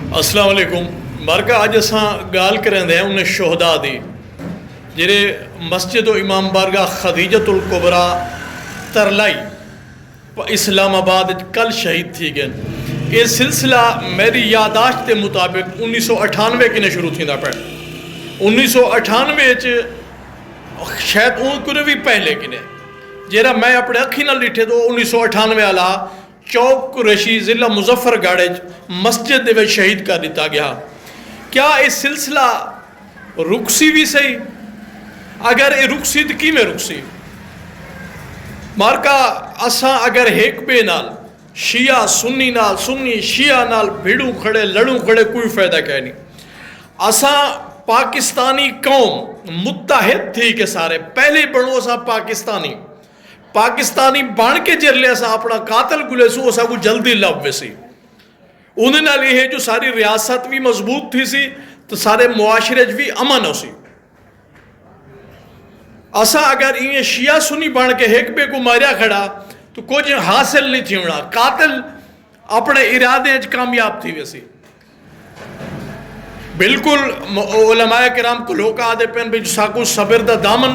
अस्सलाम वालेकुम मार्का अज असां ॻाल्हि करंदे हैं उन शोहदा दी जेरे मस्जिद इमाम बारगाह खदीजतुल कुबरा तरलाई इस्लामाबाद कल शहीद थी गए। ये सिलसिला मेरी यादाश्त के मुताबिक 1998 किने शुरू थींदा पे 1998 शायद उन भी पहले किने जेरा मैं अपने अखी नाल डिठे तो 1998 वाला चौक कुरैशी ज़िला मुजफ्फरगढ़ मस्जिद दे विच शहीद कर दिता गया। क्या ये सिलसिला रुकसी भी सही? अगर ये रुकसी तो किवें रुकसी? मार्का असां अगर एक बे नाल शिया सुन्नी नाल सुन्नी शिया नाल भिड़ू खड़े लड़ू खड़े कोई फायदा कह नहीं। असां पाकिस्तानी कौम मुत्तहिद थी के सारे पहले बणो असां पाकिस्तानी बन के जिरले असां अपना कातल गुलेसू असां को जल्दी लभ वेसी उन्हें नाल ये जो सारी रियासत भी मजबूत थी सी तो सारे मुआशरे भी अमन हो सी। असा अगर ये शिया सुनी बन के एक बे को मारिया खड़ा तो कुछ हासिल नहीं थी होना कातिल अपने इरादे कामयाब थी वैसी। बिल्कुल उलमाए किराम को लोग आदे पेन भी साकू सबर दा दामन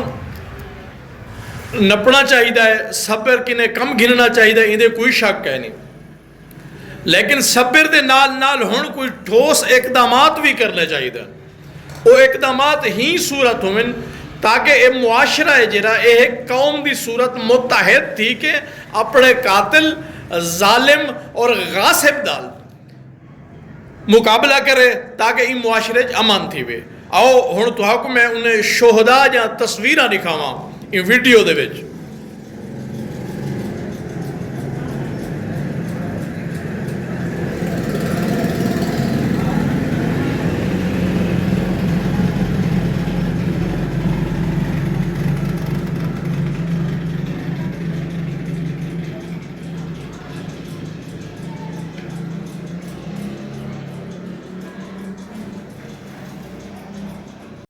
नपना चाहिए है सबर किने कम गिनना चाहिए इहदे कोई शक है नहीं। लेकिन सबर दे नाल नाल हुण कोई ठोस इकदामात भी करने चाहिए। वो इकदामात ही सूरत होवन ताकि ये मुआशरा है जरा ये कौम की सूरत मुत्तहिद थी कि अपने कातिल जालिम और गासिब दाल मुकाबला करे ताकि इन मुआशरे अमन थी वे। आओ हुण तुहाकू मैं उन्हें शोहदा या तस्वीरां दिखावां इन वीडियो दे विच।